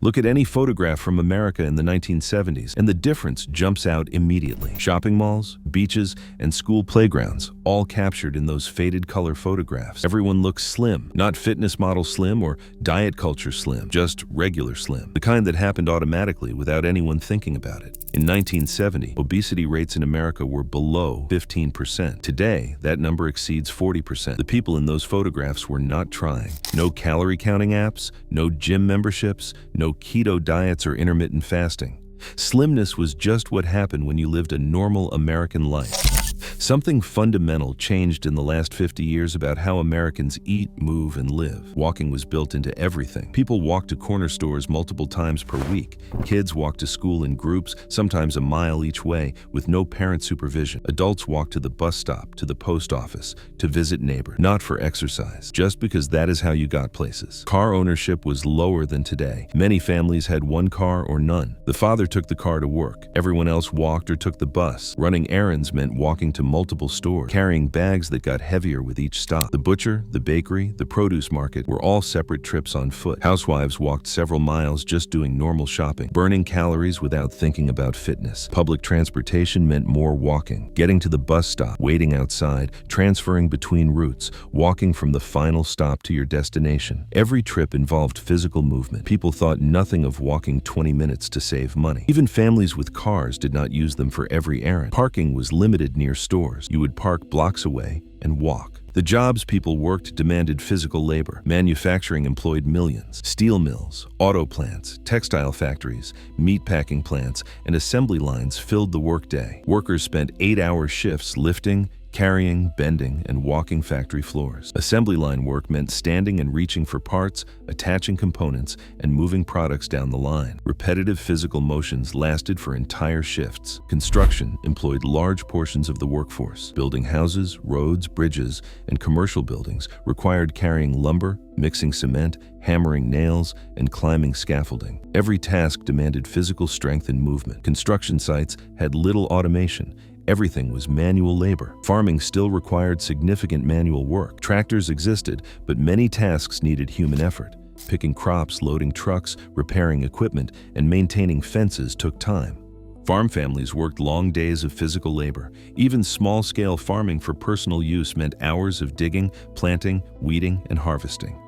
Look at any photograph from America in the 1970s, and the difference jumps out immediately. Shopping malls, beaches, and school playgrounds, all captured in those faded color photographs. Everyone looks slim, not fitness model slim or diet culture slim, just regular slim, the kind that happened automatically without anyone thinking about it. In 1970, obesity rates in America were below 15%. Today, that number exceeds 40%. The people in those photographs were not trying. No calorie counting apps, no gym memberships, no keto diets or intermittent fasting. Slimness was just what happened when you lived a normal American life. Something fundamental changed in the last 50 years about how Americans eat, move, and live. Walking was built into everything. People walked to corner stores multiple times per week. Kids walked to school in groups, sometimes a mile each way, with no parent supervision. Adults walked to the bus stop, to the post office, to visit neighbors, not for exercise, just because that is how you got places. Car ownership was lower than today. Many families had one car or none. The father took the car to work. Everyone else walked or took the bus. Running errands meant walking to multiple stores, carrying bags that got heavier with each stop. The butcher, the bakery, the produce market were all separate trips on foot. Housewives walked several miles just doing normal shopping, burning calories without thinking about fitness. Public transportation meant more walking, getting to the bus stop, waiting outside, transferring between routes, walking from the final stop to your destination. Every trip involved physical movement. People thought nothing of walking 20 minutes to save money. Even families with cars did not use them for every errand. Parking was limited near stores. You would park blocks away and walk. The jobs people worked demanded physical labor. Manufacturing employed millions. Steel mills, auto plants, textile factories, meatpacking plants, and assembly lines filled the workday. Workers spent 8-hour shifts lifting, carrying, bending, and walking factory floors. Assembly line work meant standing and reaching for parts, attaching components, and moving products down the line. Repetitive physical motions lasted for entire shifts. Construction employed large portions of the workforce. Building houses, roads, bridges, and commercial buildings required carrying lumber, mixing cement, hammering nails, and climbing scaffolding. Every task demanded physical strength and movement. Construction sites had little automation. Everything was manual labor. Farming still required significant manual work. Tractors existed, but many tasks needed human effort. Picking crops, loading trucks, repairing equipment, and maintaining fences took time. Farm families worked long days of physical labor. Even small-scale farming for personal use meant hours of digging, planting, weeding, and harvesting.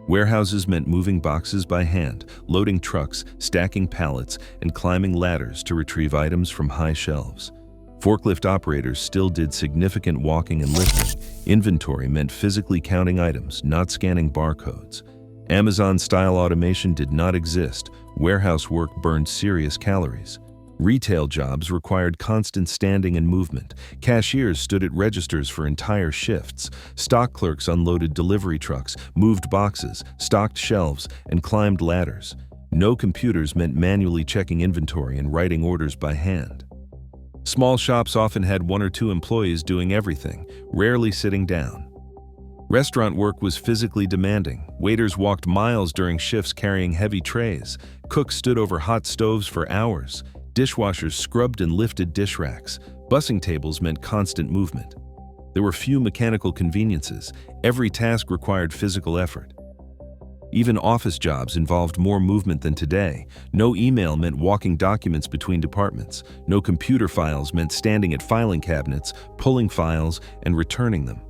Warehouses meant moving boxes by hand, loading trucks, stacking pallets, and climbing ladders to retrieve items from high shelves. Forklift operators still did significant walking and lifting. Inventory meant physically counting items, not scanning barcodes. Amazon-style automation did not exist. Warehouse work burned serious calories. Retail jobs required constant standing and movement. Cashiers stood at registers for entire shifts. Stock clerks unloaded delivery trucks, moved boxes, stocked shelves, and climbed ladders. No computers meant manually checking inventory and writing orders by hand. Small shops often had 1 or 2 employees doing everything, rarely sitting down. Restaurant work was physically demanding. Waiters walked miles during shifts carrying heavy trays. Cooks stood over hot stoves for hours. Dishwashers scrubbed and lifted dish racks. Bussing tables meant constant movement. There were few mechanical conveniences. Every task required physical effort. Even office jobs involved more movement than today. No email meant walking documents between departments. No computer files meant standing at filing cabinets, pulling files, and returning them.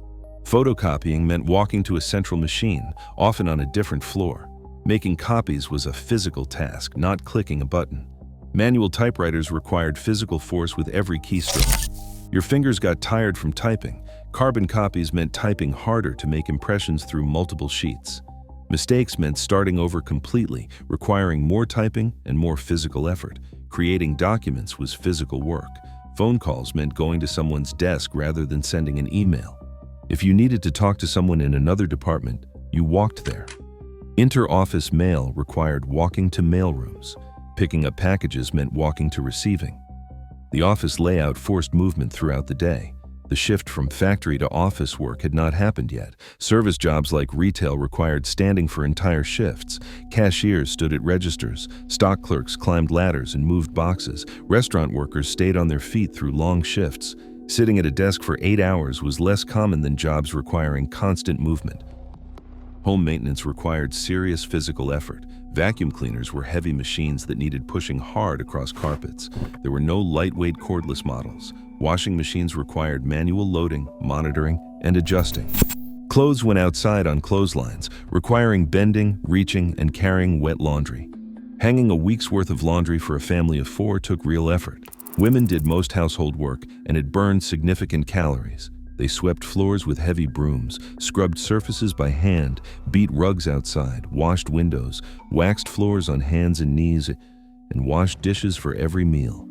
Photocopying meant walking to a central machine, often on a different floor. Making copies was a physical task, not clicking a button. Manual typewriters required physical force with every keystroke. Your fingers got tired from typing. Carbon copies meant typing harder to make impressions through multiple sheets. Mistakes meant starting over completely, requiring more typing and more physical effort. Creating documents was physical work. Phone calls meant going to someone's desk rather than sending an email. If you needed to talk to someone in another department, you walked there. Inter-office mail required walking to mailrooms. Picking up packages meant walking to receiving. The office layout forced movement throughout the day. The shift from factory to office work had not happened yet. Service jobs like retail required standing for entire shifts. Cashiers stood at registers. Stock clerks climbed ladders and moved boxes. Restaurant workers stayed on their feet through long shifts. Sitting at a desk for 8 hours was less common than jobs requiring constant movement. Home maintenance required serious physical effort. Vacuum cleaners were heavy machines that needed pushing hard across carpets. There were no lightweight cordless models. Washing machines required manual loading, monitoring, and adjusting. Clothes went outside on clotheslines, requiring bending, reaching, and carrying wet laundry. Hanging a week's worth of laundry for a family of 4 took real effort. Women did most household work, and it burned significant calories. They swept floors with heavy brooms, scrubbed surfaces by hand, beat rugs outside, washed windows, waxed floors on hands and knees, and washed dishes for every meal.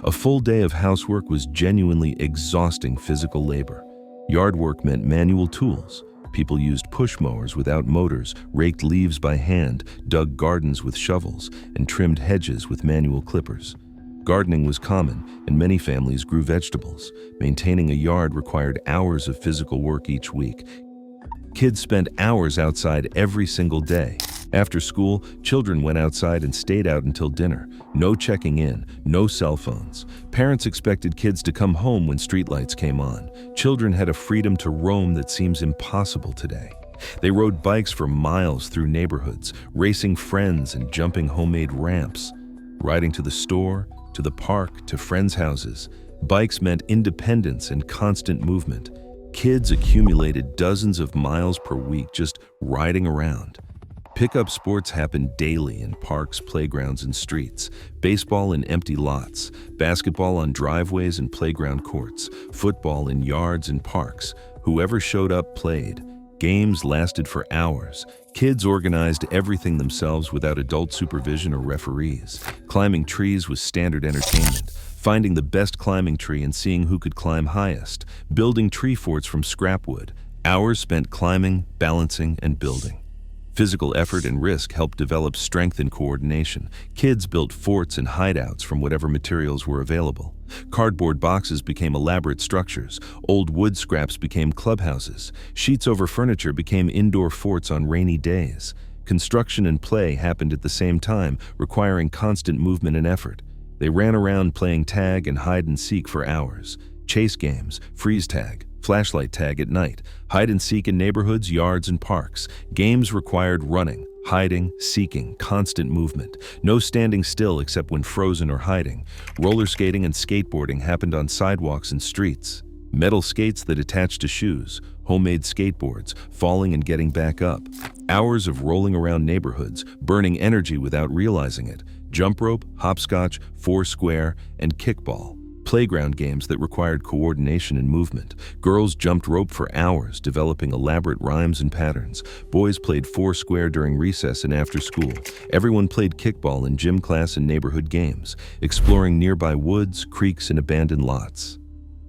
A full day of housework was genuinely exhausting physical labor. Yard work meant manual tools. People used push mowers without motors, raked leaves by hand, dug gardens with shovels, and trimmed hedges with manual clippers. Gardening was common, and many families grew vegetables. Maintaining a yard required hours of physical work each week. Kids spent hours outside every single day. After school, children went outside and stayed out until dinner. No checking in, no cell phones. Parents expected kids to come home when streetlights came on. Children had a freedom to roam that seems impossible today. They rode bikes for miles through neighborhoods, racing friends and jumping homemade ramps. Riding to the store, to the park, to friends' houses. Bikes meant independence and constant movement. Kids accumulated dozens of miles per week just riding around. Pickup sports happened daily in parks, playgrounds, and streets. Baseball in empty lots, basketball on driveways and playground courts, football in yards and parks. Whoever showed up played. Games lasted for hours. Kids organized everything themselves without adult supervision or referees. Climbing trees was standard entertainment. Finding the best climbing tree and seeing who could climb highest. Building tree forts from scrap wood. Hours spent climbing, balancing, and building. Physical effort and risk helped develop strength and coordination. Kids built forts and hideouts from whatever materials were available. Cardboard boxes became elaborate structures. Old wood scraps became clubhouses. Sheets over furniture became indoor forts on rainy days. Construction and play happened at the same time, requiring constant movement and effort. They ran around playing tag and hide and seek for hours. Chase games, freeze tag, flashlight tag at night, hide and seek in neighborhoods, yards, and parks. Games required running, hiding, seeking, constant movement. No standing still except when frozen or hiding. Roller skating and skateboarding happened on sidewalks and streets. Metal skates that attached to shoes, homemade skateboards, falling and getting back up. Hours of rolling around neighborhoods, burning energy without realizing it. Jump rope, hopscotch, foursquare, and kickball. Playground games that required coordination and movement. Girls jumped rope for hours, developing elaborate rhymes and patterns. Boys played foursquare during recess and after school. Everyone played kickball in gym class and neighborhood games, exploring nearby woods, creeks, and abandoned lots.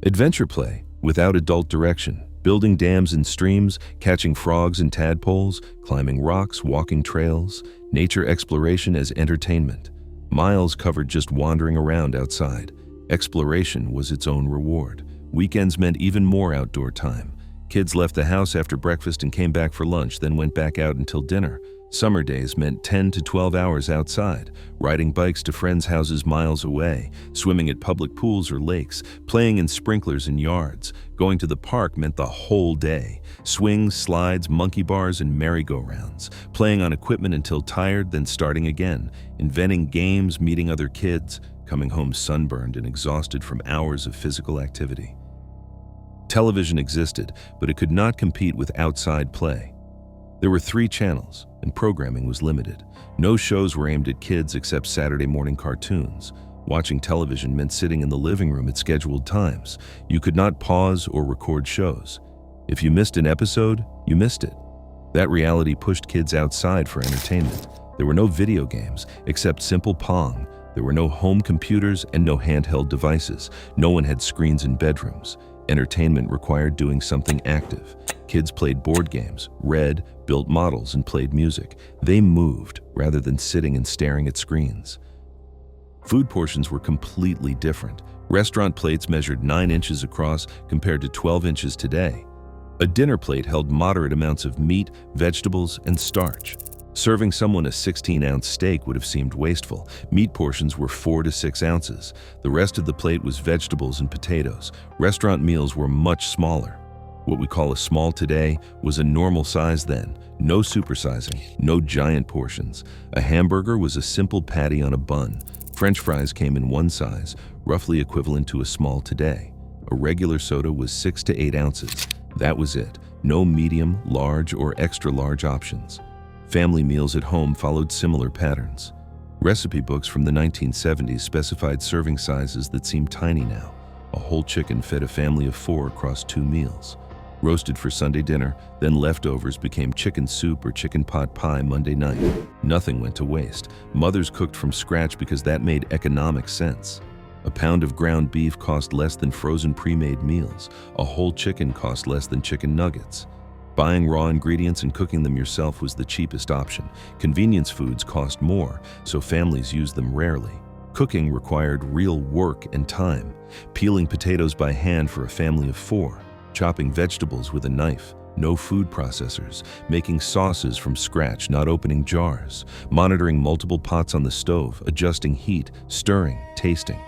Adventure play, without adult direction. Building dams and streams, catching frogs and tadpoles, climbing rocks, walking trails. Nature exploration as entertainment. Miles covered just wandering around outside. Exploration was its own reward. Weekends meant even more outdoor time. Kids left the house after breakfast and came back for lunch, then went back out until dinner. Summer days meant 10 to 12 hours outside, riding bikes to friends' houses miles away, swimming at public pools or lakes, playing in sprinklers in yards. Going to the park meant the whole day. Swings, slides, monkey bars, and merry-go-rounds. Playing on equipment until tired, then starting again. Inventing games, meeting other kids, coming home sunburned and exhausted from hours of physical activity. Television existed, but it could not compete with outside play. There were 3 channels, and programming was limited. No shows were aimed at kids except Saturday morning cartoons. Watching television meant sitting in the living room at scheduled times. You could not pause or record shows. If you missed an episode, you missed it. That reality pushed kids outside for entertainment. There were no video games, except simple Pong. There were no home computers and no handheld devices. No one had screens in bedrooms. Entertainment required doing something active. Kids played board games, read, built models, and played music. They moved rather than sitting and staring at screens. Food portions were completely different. Restaurant plates measured 9 inches across compared to 12 inches today. A dinner plate held moderate amounts of meat, vegetables, and starch. Serving someone a 16-ounce steak would have seemed wasteful. Meat portions were 4 to 6 ounces. The rest of the plate was vegetables and potatoes. Restaurant meals were much smaller. What we call a small today was a normal size then. No supersizing, no giant portions. A hamburger was a simple patty on a bun. French fries came in one size, roughly equivalent to a small today. A regular soda was 6 to 8 ounces. That was it. No medium, large, or extra large options. Family meals at home followed similar patterns. Recipe books from the 1970s specified serving sizes that seem tiny now. A whole chicken fed a family of 4 across 2 meals. Roasted for Sunday dinner, then leftovers became chicken soup or chicken pot pie Monday night. Nothing went to waste. Mothers cooked from scratch because that made economic sense. A pound of ground beef cost less than frozen pre-made meals. A whole chicken cost less than chicken nuggets. Buying raw ingredients and cooking them yourself was the cheapest option. Convenience foods cost more, so families used them rarely. Cooking required real work and time. Peeling potatoes by hand for a family of 4. Chopping vegetables with a knife, no food processors, making sauces from scratch, not opening jars, monitoring multiple pots on the stove, adjusting heat, stirring, tasting.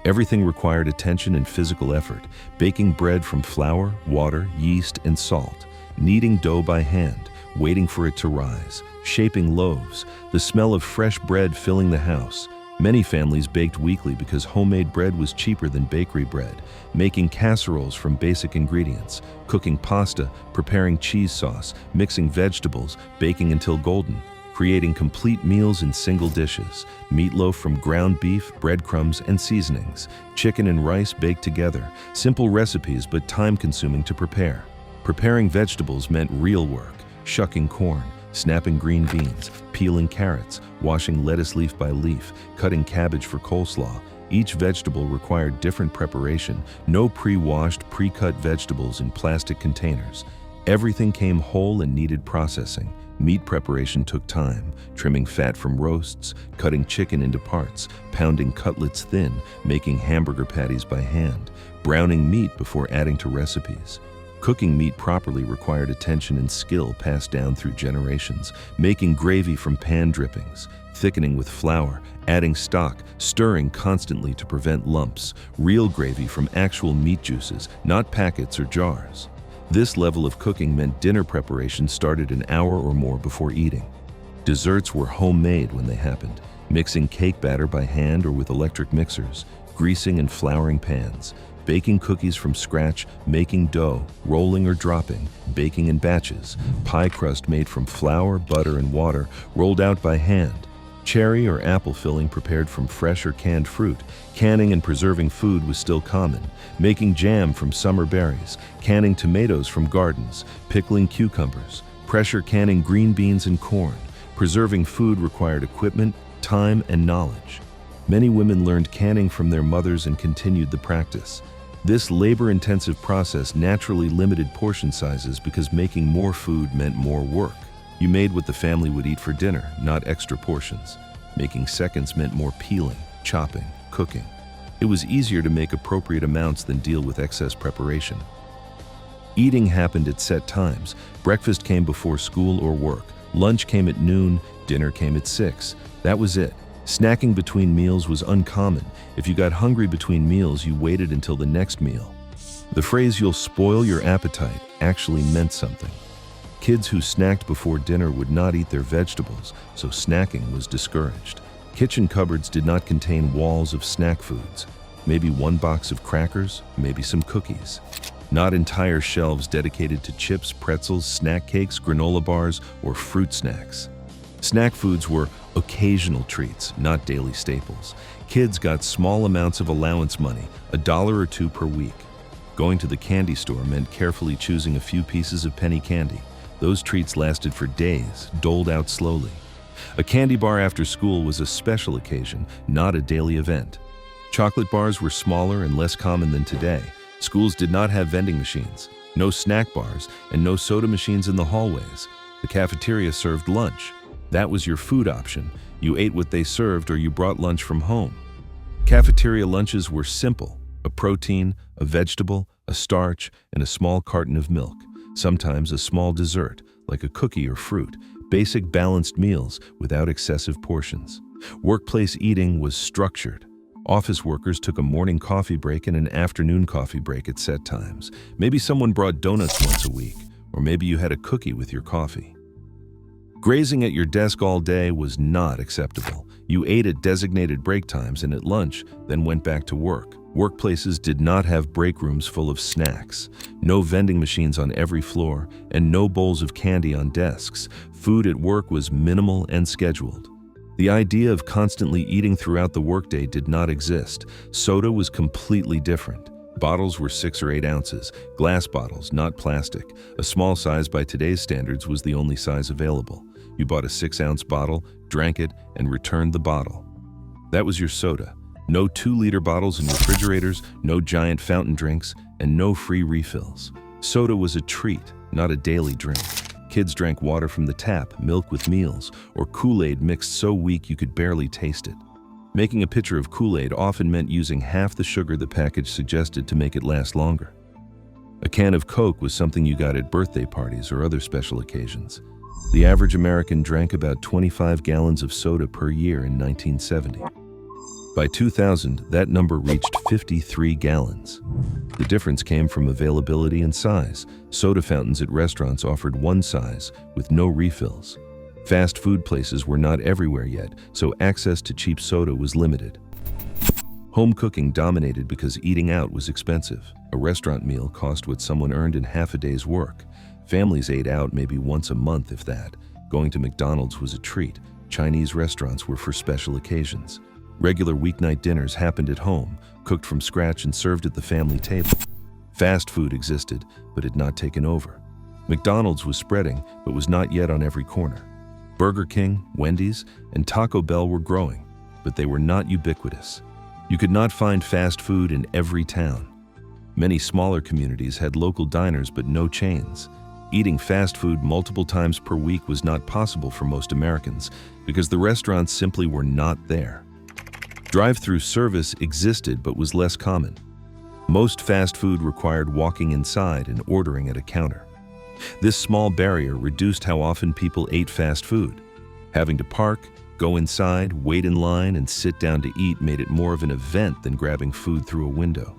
Everything required attention and physical effort, baking bread from flour, water, yeast, and salt, kneading dough by hand, waiting for it to rise, shaping loaves, the smell of fresh bread filling the house. Many families baked weekly because homemade bread was cheaper than bakery bread, making casseroles from basic ingredients, cooking pasta, preparing cheese sauce, mixing vegetables, baking until golden, creating complete meals in single dishes, meatloaf from ground beef, breadcrumbs, and seasonings, chicken and rice baked together, simple recipes but time-consuming to prepare. Preparing vegetables meant real work, shucking corn, snapping green beans, peeling carrots, washing lettuce leaf by leaf, cutting cabbage for coleslaw. Each vegetable required different preparation, no pre-washed, pre-cut vegetables in plastic containers. Everything came whole and needed processing. Meat preparation took time, trimming fat from roasts, cutting chicken into parts, pounding cutlets thin, making hamburger patties by hand, browning meat before adding to recipes. Cooking meat properly required attention and skill passed down through generations, making gravy from pan drippings, thickening with flour, adding stock, stirring constantly to prevent lumps, real gravy from actual meat juices, not packets or jars. This level of cooking meant dinner preparation started an hour or more before eating. Desserts were homemade when they happened, mixing cake batter by hand or with electric mixers, greasing and flouring pans, baking cookies from scratch, making dough, rolling or dropping, baking in batches, pie crust made from flour, butter, and water, rolled out by hand, cherry or apple filling prepared from fresh or canned fruit. Canning and preserving food was still common, making jam from summer berries, canning tomatoes from gardens, pickling cucumbers, pressure canning green beans and corn. Preserving food required equipment, time, and knowledge. Many women learned canning from their mothers and continued the practice. This labor-intensive process naturally limited portion sizes because making more food meant more work. You made what the family would eat for dinner, not extra portions. Making seconds meant more peeling, chopping, cooking. It was easier to make appropriate amounts than deal with excess preparation. Eating happened at set times. Breakfast came before school or work. Lunch came at noon, dinner came at 6. That was it. Snacking between meals was uncommon. If you got hungry between meals, you waited until the next meal. The phrase "you'll spoil your appetite" actually meant something. Kids who snacked before dinner would not eat their vegetables, so snacking was discouraged. Kitchen cupboards did not contain walls of snack foods. Maybe one box of crackers, maybe some cookies. Not entire shelves dedicated to chips, pretzels, snack cakes, granola bars, or fruit snacks. Snack foods were occasional treats, not daily staples. Kids got small amounts of allowance money, $1 or $2 per week. Going to the candy store meant carefully choosing a few pieces of penny candy. Those treats lasted for days, doled out slowly. A candy bar after school was a special occasion, not a daily event. Chocolate bars were smaller and less common than today. Schools did not have vending machines, no snack bars, and no soda machines in the hallways. The cafeteria served lunch. That was your food option. You ate what they served or you brought lunch from home. Cafeteria lunches were simple: a protein, a vegetable, a starch, and a small carton of milk. Sometimes a small dessert, like a cookie or fruit. Basic balanced meals without excessive portions. Workplace eating was structured. Office workers took a morning coffee break and an afternoon coffee break at set times. Maybe someone brought donuts once a week, or maybe you had a cookie with your coffee. Grazing at your desk all day was not acceptable. You ate at designated break times and at lunch, then went back to work. Workplaces did not have break rooms full of snacks, no vending machines on every floor, and no bowls of candy on desks. Food at work was minimal and scheduled. The idea of constantly eating throughout the workday did not exist. Soda was completely different. Bottles were 6 or 8 ounces, glass bottles, not plastic. A small size by today's standards was the only size available. You bought a 6-ounce bottle, drank it, and returned the bottle. That was your soda. No 2-liter bottles in refrigerators, no giant fountain drinks, and no free refills. Soda was a treat, not a daily drink. Kids drank water from the tap, milk with meals, or Kool-Aid mixed so weak you could barely taste it. Making a pitcher of Kool-Aid often meant using half the sugar the package suggested to make it last longer. A can of Coke was something you got at birthday parties or other special occasions. The average American drank about 25 gallons of soda per year in 1970. By 2000, that number reached 53 gallons. The difference came from availability and size. Soda fountains at restaurants offered one size, with no refills. Fast food places were not everywhere yet, so access to cheap soda was limited. Home cooking dominated because eating out was expensive. A restaurant meal cost what someone earned in half a day's work. Families ate out maybe once a month, if that. Going to McDonald's was a treat. Chinese restaurants were for special occasions. Regular weeknight dinners happened at home, cooked from scratch and served at the family table. Fast food existed, but had not taken over. McDonald's was spreading, but was not yet on every corner. Burger King, Wendy's, and Taco Bell were growing, but they were not ubiquitous. You could not find fast food in every town. Many smaller communities had local diners but no chains. Eating fast food multiple times per week was not possible for most Americans because the restaurants simply were not there. Drive-through service existed but was less common. Most fast food required walking inside and ordering at a counter. This small barrier reduced how often people ate fast food. Having to park, go inside, wait in line, and sit down to eat made it more of an event than grabbing food through a window.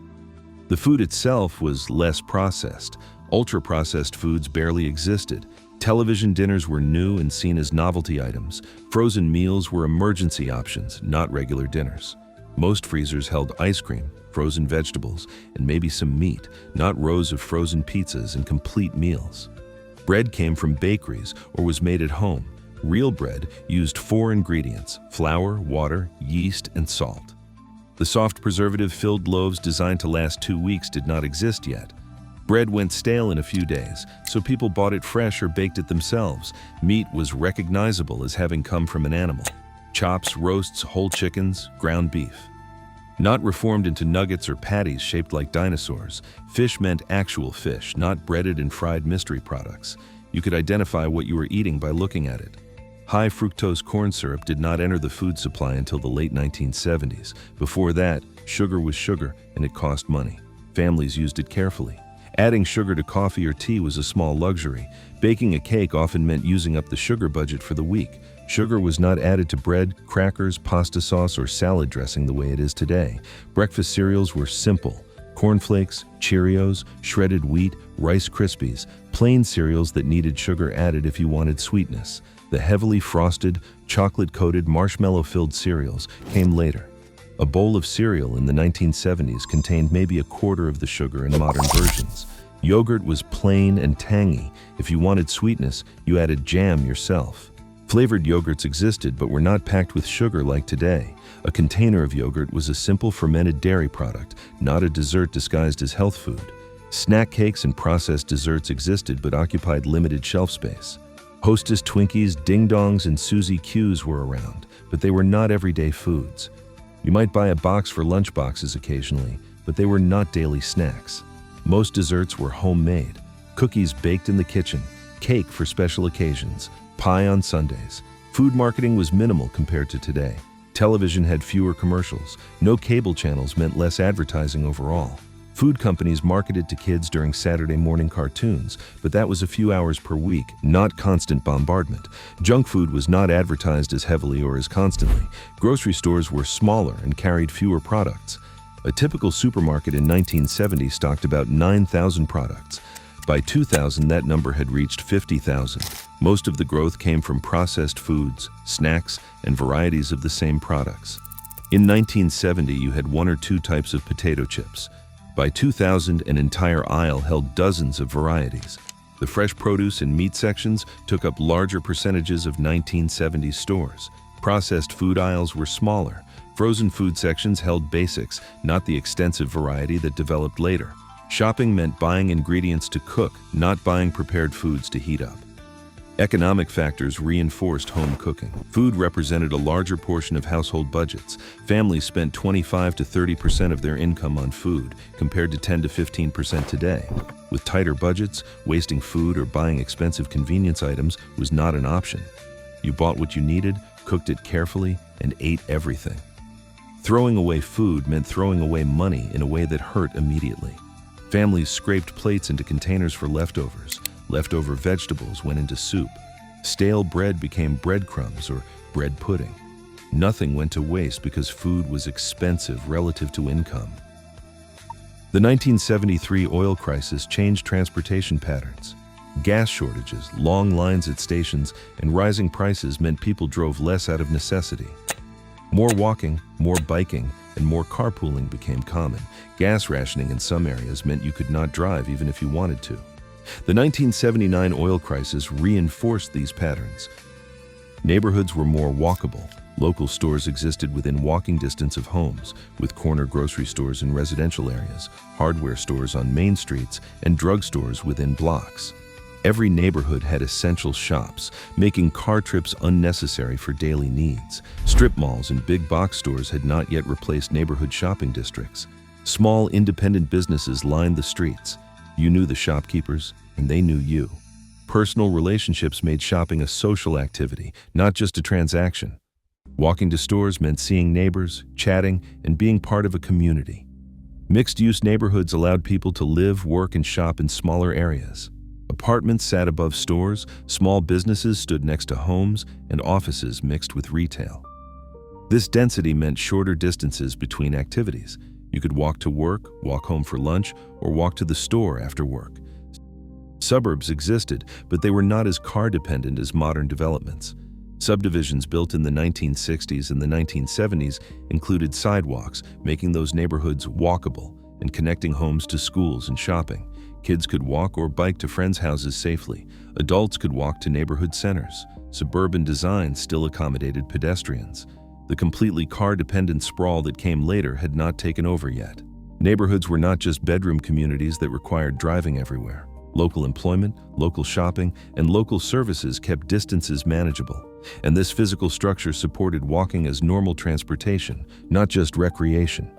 The food itself was less processed. Ultra-processed foods barely existed. Television dinners were new and seen as novelty items. Frozen meals were emergency options, not regular dinners. Most freezers held ice cream, frozen vegetables, and maybe some meat, not rows of frozen pizzas and complete meals. Bread came from bakeries or was made at home. Real bread used 4 ingredients: flour, water, yeast, and salt. The soft preservative-filled loaves designed to last 2 weeks did not exist yet. Bread went stale in a few days, so people bought it fresh or baked it themselves. Meat was recognizable as having come from an animal. Chops, roasts, whole chickens, ground beef. Not reformed into nuggets or patties shaped like dinosaurs. Fish meant actual fish, not breaded and fried mystery products. You could identify what you were eating by looking at it. High fructose corn syrup did not enter the food supply until the late 1970s. Before that, sugar was sugar and it cost money. Families used it carefully. Adding sugar to coffee or tea was a small luxury. Baking a cake often meant using up the sugar budget for the week. Sugar was not added to bread, crackers, pasta sauce, or salad dressing the way it is today. Breakfast cereals were simple: cornflakes, Cheerios, shredded wheat, Rice Krispies, plain cereals that needed sugar added if you wanted sweetness. The heavily frosted, chocolate-coated, marshmallow-filled cereals came later. A bowl of cereal in the 1970s contained maybe a quarter of the sugar in modern versions. Yogurt was plain and tangy. If you wanted sweetness, you added jam yourself. Flavored yogurts existed but were not packed with sugar like today. A container of yogurt was a simple fermented dairy product, not a dessert disguised as health food. Snack cakes and processed desserts existed but occupied limited shelf space. Hostess Twinkies, Ding Dongs, and Suzy Q's were around, but they were not everyday foods. You might buy a box for lunch boxes occasionally, but they were not daily snacks. Most desserts were homemade: cookies baked in the kitchen, cake for special occasions, pie on Sundays. Food marketing was minimal compared to today. Television had fewer commercials. No cable channels meant less advertising overall. Food companies marketed to kids during Saturday morning cartoons, but that was a few hours per week, not constant bombardment. Junk food was not advertised as heavily or as constantly. Grocery stores were smaller and carried fewer products. A typical supermarket in 1970 stocked about 9,000 products. By 2000, that number had reached 50,000. Most of the growth came from processed foods, snacks, and varieties of the same products. In 1970, you had one or two types of potato chips. By 2000, an entire aisle held dozens of varieties. The fresh produce and meat sections took up larger percentages of 1970s stores. Processed food aisles were smaller. Frozen food sections held basics, not the extensive variety that developed later. Shopping meant buying ingredients to cook, not buying prepared foods to heat up. Economic factors reinforced home cooking. Food represented a larger portion of household budgets. Families spent 25 to 30% of their income on food, compared to 10 to 15% today. With tighter budgets, wasting food or buying expensive convenience items was not an option. You bought what you needed, cooked it carefully, and ate everything. Throwing away food meant throwing away money in a way that hurt immediately. Families scraped plates into containers for leftovers. Leftover vegetables went into soup. Stale bread became breadcrumbs or bread pudding. Nothing went to waste because food was expensive relative to income. The 1973 oil crisis changed transportation patterns. Gas shortages, long lines at stations, and rising prices meant people drove less out of necessity. More walking, more biking, and more carpooling became common. Gas rationing in some areas meant you could not drive even if you wanted to. The 1979 oil crisis reinforced these patterns. Neighborhoods were more walkable. Local stores existed within walking distance of homes, with corner grocery stores in residential areas, hardware stores on main streets, and drugstores within blocks. Every neighborhood had essential shops, making car trips unnecessary for daily needs. Strip malls and big box stores had not yet replaced neighborhood shopping districts. Small independent businesses lined the streets. You knew the shopkeepers, and they knew you. Personal relationships made shopping a social activity, not just a transaction. Walking to stores meant seeing neighbors, chatting, and being part of a community. Mixed-use neighborhoods allowed people to live, work, and shop in smaller areas. Apartments sat above stores, small businesses stood next to homes, and offices mixed with retail. This density meant shorter distances between activities. You could walk to work, walk home for lunch, or walk to the store after work. Suburbs existed, but they were not as car-dependent as modern developments. Subdivisions built in the 1960s and the 1970s included sidewalks, making those neighborhoods walkable and connecting homes to schools and shopping. Kids could walk or bike to friends' houses safely. Adults could walk to neighborhood centers. Suburban design still accommodated pedestrians. The completely car-dependent sprawl that came later had not taken over yet. Neighborhoods were not just bedroom communities that required driving everywhere. Local employment, local shopping, and local services kept distances manageable. And this physical structure supported walking as normal transportation, not just recreation.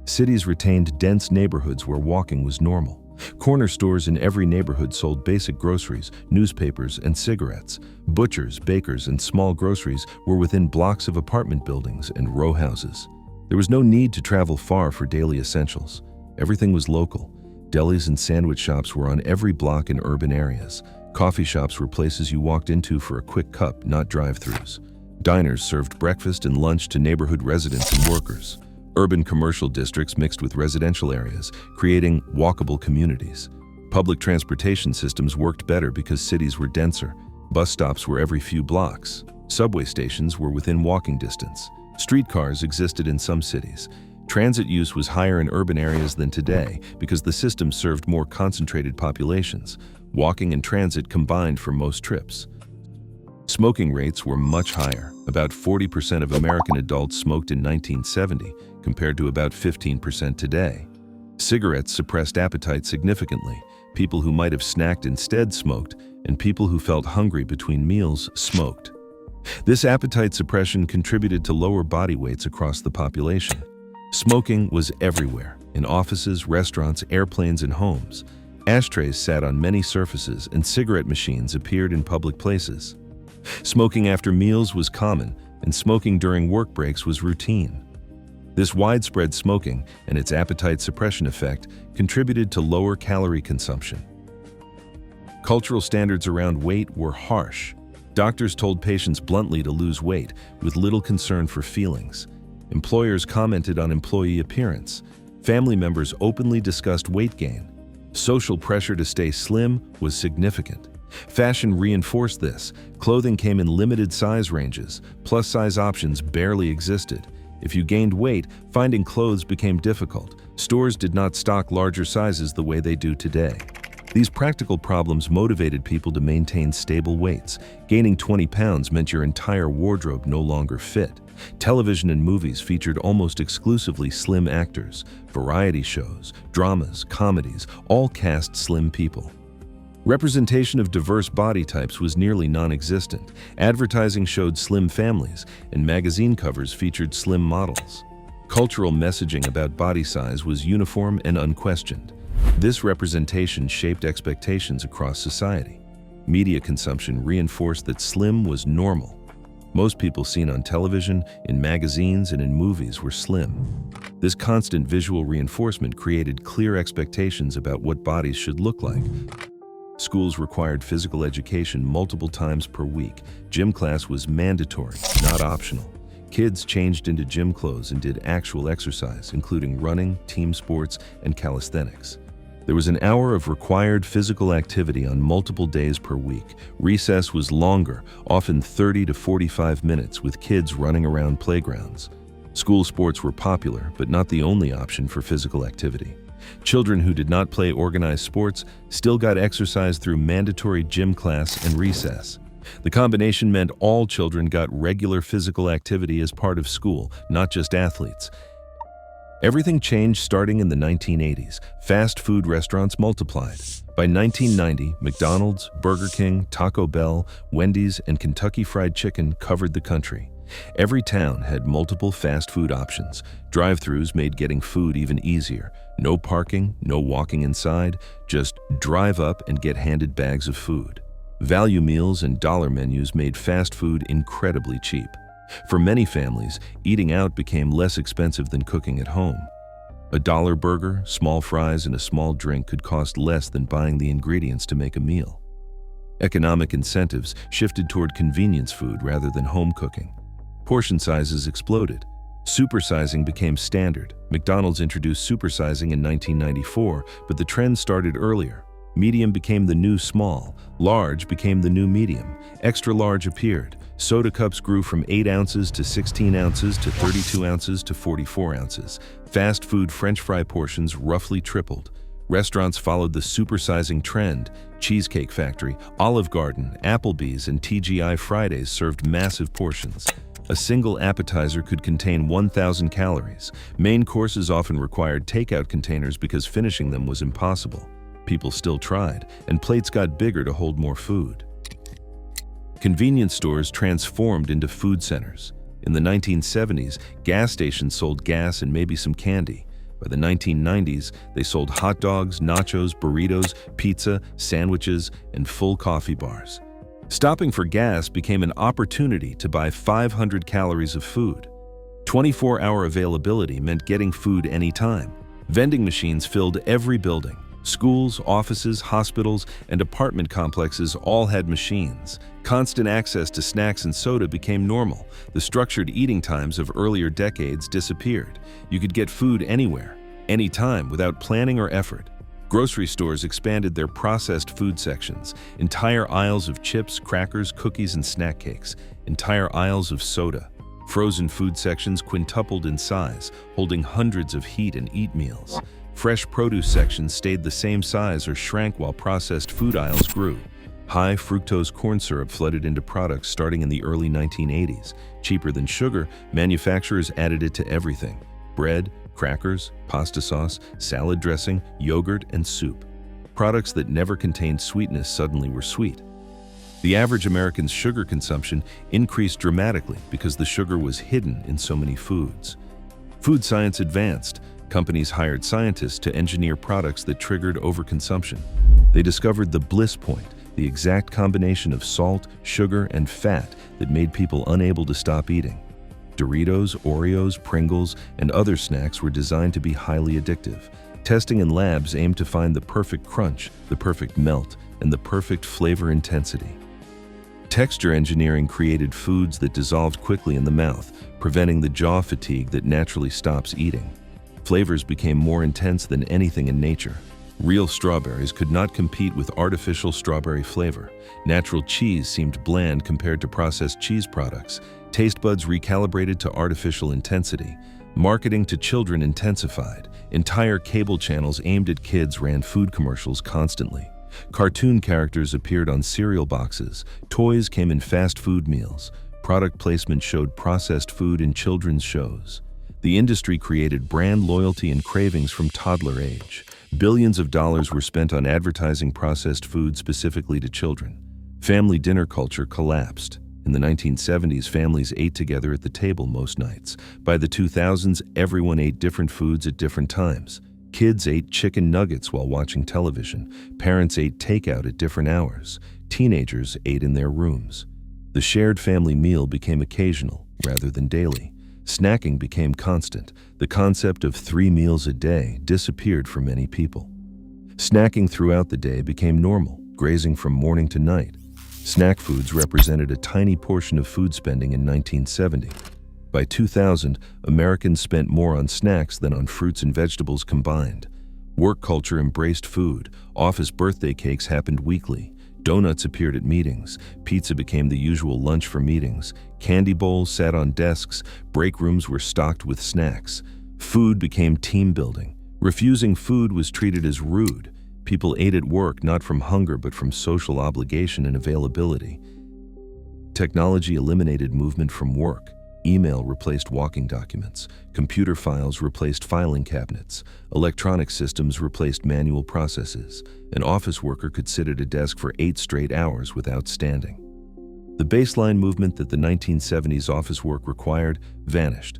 Cities retained dense neighborhoods where walking was normal. Corner stores in every neighborhood sold basic groceries, newspapers, and cigarettes. Butchers, bakers, and small groceries were within blocks of apartment buildings and row houses. There was no need to travel far for daily essentials. Everything was local. Delis and sandwich shops were on every block in urban areas. Coffee shops were places you walked into for a quick cup, not drive-thrus. Diners served breakfast and lunch to neighborhood residents and workers. Urban commercial districts mixed with residential areas, creating walkable communities. Public transportation systems worked better because cities were denser. Bus stops were every few blocks. Subway stations were within walking distance. Streetcars existed in some cities. Transit use was higher in urban areas than today because the system served more concentrated populations. Walking and transit combined for most trips. Smoking rates were much higher. About 40% of American adults smoked in 1970, compared to about 15% today. Cigarettes suppressed appetite significantly. People who might have snacked instead smoked, and people who felt hungry between meals smoked. This appetite suppression contributed to lower body weights across the population. Smoking was everywhere, in offices, restaurants, airplanes, and homes. Ashtrays sat on many surfaces, and cigarette machines appeared in public places. Smoking after meals was common, and smoking during work breaks was routine. This widespread smoking and its appetite suppression effect contributed to lower calorie consumption. Cultural standards around weight were harsh. Doctors told patients bluntly to lose weight, with little concern for feelings. Employers commented on employee appearance. Family members openly discussed weight gain. Social pressure to stay slim was significant. Fashion reinforced this. Clothing came in limited size ranges. Plus-size options barely existed. If you gained weight, finding clothes became difficult. Stores did not stock larger sizes the way they do today. These practical problems motivated people to maintain stable weights. Gaining 20 pounds meant your entire wardrobe no longer fit. Television and movies featured almost exclusively slim actors. Variety shows, dramas, comedies, all cast slim people. Representation of diverse body types was nearly non-existent. Advertising showed slim families, and magazine covers featured slim models. Cultural messaging about body size was uniform and unquestioned. This representation shaped expectations across society. Media consumption reinforced that slim was normal. Most people seen on television, in magazines, and in movies were slim. This constant visual reinforcement created clear expectations about what bodies should look like. Schools required physical education multiple times per week. Gym class was mandatory, not optional. Kids changed into gym clothes and did actual exercise, including running, team sports, and calisthenics. There was an hour of required physical activity on multiple days per week. Recess was longer, often 30 to 45 minutes, with kids running around playgrounds. School sports were popular, but not the only option for physical activity. Children who did not play organized sports still got exercise through mandatory gym class and recess. The combination meant all children got regular physical activity as part of school, not just athletes. Everything changed starting in the 1980s. Fast food restaurants multiplied. By 1990, McDonald's, Burger King, Taco Bell, Wendy's, and Kentucky Fried Chicken covered the country. Every town had multiple fast food options. Drive-thrus made getting food even easier. No parking, no walking inside, just drive up and get handed bags of food. Value meals and dollar menus made fast food incredibly cheap. For many families, eating out became less expensive than cooking at home. A dollar burger, small fries, and a small drink could cost less than buying the ingredients to make a meal. Economic incentives shifted toward convenience food rather than home cooking. Portion sizes exploded. Supersizing became standard. McDonald's introduced supersizing in 1994, but the trend started earlier. Medium became the new small. Large became the new medium. Extra large appeared. Soda cups grew from 8 ounces to 16 ounces to 32 ounces to 44 ounces. Fast food French fry portions roughly tripled. Restaurants followed the supersizing trend. Cheesecake Factory, Olive Garden, Applebee's, and TGI Fridays served massive portions. A single appetizer could contain 1,000 calories. Main courses often required takeout containers because finishing them was impossible. People still tried, and plates got bigger to hold more food. Convenience stores transformed into food centers. In the 1970s, gas stations sold gas and maybe some candy. By the 1990s, they sold hot dogs, nachos, burritos, pizza, sandwiches, and full coffee bars. Stopping for gas became an opportunity to buy 500 calories of food. 24-hour availability meant getting food anytime. Vending machines filled every building. Schools, offices, hospitals, and apartment complexes all had machines. Constant access to snacks and soda became normal. The structured eating times of earlier decades disappeared. You could get food anywhere, anytime, without planning or effort. Grocery stores expanded their processed food sections. Entire aisles of chips, crackers, cookies, and snack cakes. Entire aisles of soda. Frozen food sections quintupled in size, holding hundreds of heat and eat meals. Fresh produce sections stayed the same size or shrank while processed food aisles grew. High fructose corn syrup flooded into products starting in the early 1980s. Cheaper than sugar, manufacturers added it to everything: bread, crackers, pasta sauce, salad dressing, yogurt, and soup. Products that never contained sweetness suddenly were sweet. The average American's sugar consumption increased dramatically because the sugar was hidden in so many foods. Food science advanced. Companies hired scientists to engineer products that triggered overconsumption. They discovered the bliss point, the exact combination of salt, sugar, and fat that made people unable to stop eating. Doritos, Oreos, Pringles, and other snacks were designed to be highly addictive. Testing in labs aimed to find the perfect crunch, the perfect melt, and the perfect flavor intensity. Texture engineering created foods that dissolved quickly in the mouth, preventing the jaw fatigue that naturally stops eating. Flavors became more intense than anything in nature. Real strawberries could not compete with artificial strawberry flavor. Natural cheese seemed bland compared to processed cheese products. Taste buds recalibrated to artificial intensity. Marketing to children intensified. Entire cable channels aimed at kids ran food commercials constantly. Cartoon characters appeared on cereal boxes. Toys came in fast food meals. Product placement showed processed food in children's shows. The industry created brand loyalty and cravings from toddler age. Billions of dollars were spent on advertising processed food specifically to children. Family dinner culture collapsed. In the 1970s, families ate together at the table most nights. By the 2000s, everyone ate different foods at different times. Kids ate chicken nuggets while watching television. Parents ate takeout at different hours. Teenagers ate in their rooms. The shared family meal became occasional rather than daily. Snacking became constant. The concept of 3 meals a day disappeared for many people. Snacking throughout the day became normal, grazing from morning to night. Snack foods represented a tiny portion of food spending in 1970. By 2000, Americans spent more on snacks than on fruits and vegetables combined. Work culture embraced food. Office birthday cakes happened weekly. Donuts appeared at meetings. Pizza became the usual lunch for meetings. Candy bowls sat on desks. Break rooms were stocked with snacks. Food became team building. Refusing food was treated as rude. People ate at work not from hunger but from social obligation and availability. Technology eliminated movement from work. Email replaced walking documents. Computer files replaced filing cabinets. Electronic systems replaced manual processes. An office worker could sit at a desk for 8 straight hours without standing. The baseline movement that the 1970s office work required vanished.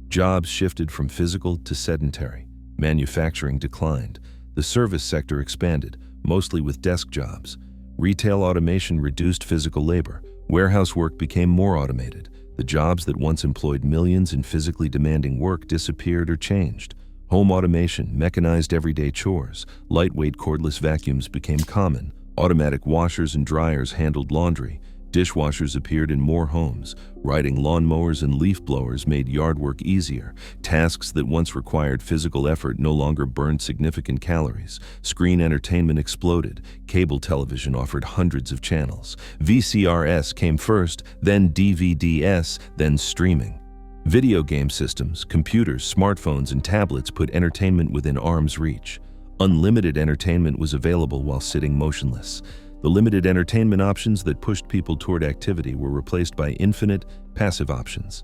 Jobs shifted from physical to sedentary. Manufacturing declined. The service sector expanded, mostly with desk jobs. Retail automation reduced physical labor. Warehouse work became more automated. The jobs that once employed millions in physically demanding work disappeared or changed. Home automation mechanized everyday chores. Lightweight cordless vacuums became common. Automatic washers and dryers handled laundry. Dishwashers appeared in more homes. Riding lawnmowers and leaf blowers made yard work easier. Tasks that once required physical effort no longer burned significant calories. Screen entertainment exploded. Cable television offered hundreds of channels. VCRS came first, then DVD-S, then streaming. Video game systems, computers, smartphones, and tablets put entertainment within arm's reach. Unlimited entertainment was available while sitting motionless. The limited entertainment options that pushed people toward activity were replaced by infinite, passive options.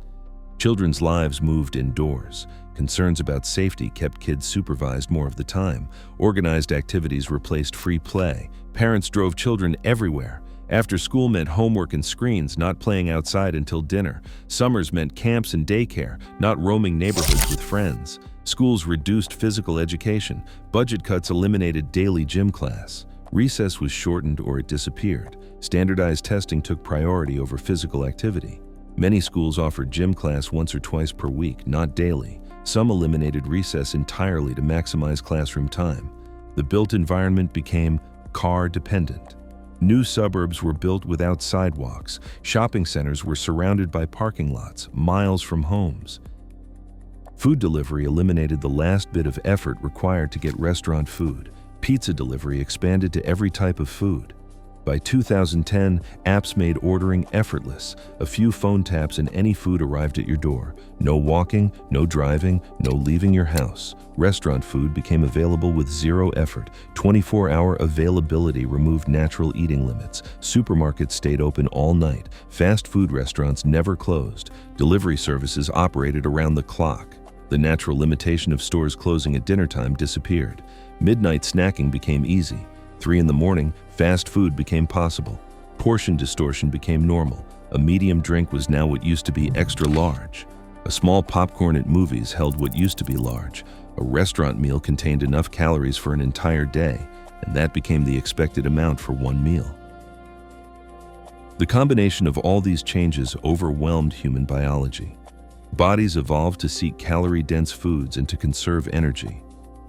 Children's lives moved indoors. Concerns about safety kept kids supervised more of the time. Organized activities replaced free play. Parents drove children everywhere. After school meant homework and screens, not playing outside until dinner. Summers meant camps and daycare, not roaming neighborhoods with friends. Schools reduced physical education. Budget cuts eliminated daily gym class. Recess was shortened or it disappeared. Standardized testing took priority over physical activity. Many schools offered gym class once or twice per week, not daily. Some eliminated recess entirely to maximize classroom time. The built environment became car-dependent. New suburbs were built without sidewalks. Shopping centers were surrounded by parking lots, miles from homes. Food delivery eliminated the last bit of effort required to get restaurant food. Pizza delivery expanded to every type of food. By 2010, apps made ordering effortless. A few phone taps and any food arrived at your door. No walking, no driving, no leaving your house. Restaurant food became available with zero effort. 24-hour availability removed natural eating limits. Supermarkets stayed open all night. Fast food restaurants never closed. Delivery services operated around the clock. The natural limitation of stores closing at dinner time disappeared. Midnight snacking became easy. 3 in the morning, fast food became possible. Portion distortion became normal. A medium drink was now what used to be extra large. A small popcorn at movies held what used to be large. A restaurant meal contained enough calories for an entire day, and that became the expected amount for one meal. The combination of all these changes overwhelmed human biology. Bodies evolved to seek calorie-dense foods and to conserve energy.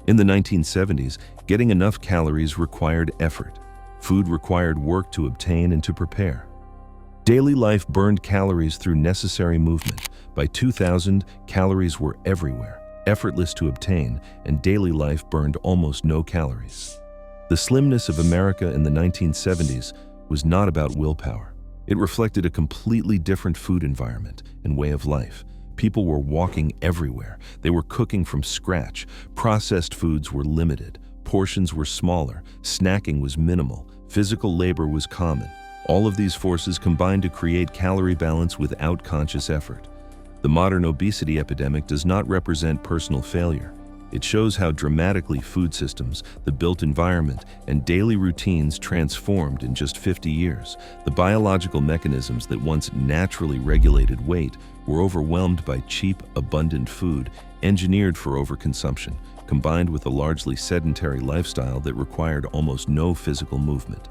In the 1970s, getting enough calories required effort. Food required work to obtain and to prepare. Daily life burned calories through necessary movement. By 2000, calories were everywhere, effortless to obtain, and daily life burned almost no calories. The slimness of America in the 1970s was not about willpower. It reflected a completely different food environment and way of life. People were walking everywhere. They were cooking from scratch. Processed foods were limited. Portions were smaller. Snacking was minimal. Physical labor was common. All of these forces combined to create calorie balance without conscious effort. The modern obesity epidemic does not represent personal failure. It shows how dramatically food systems, the built environment, and daily routines transformed in just 50 years. The biological mechanisms that once naturally regulated weight were overwhelmed by cheap, abundant food engineered for overconsumption, combined with a largely sedentary lifestyle that required almost no physical movement.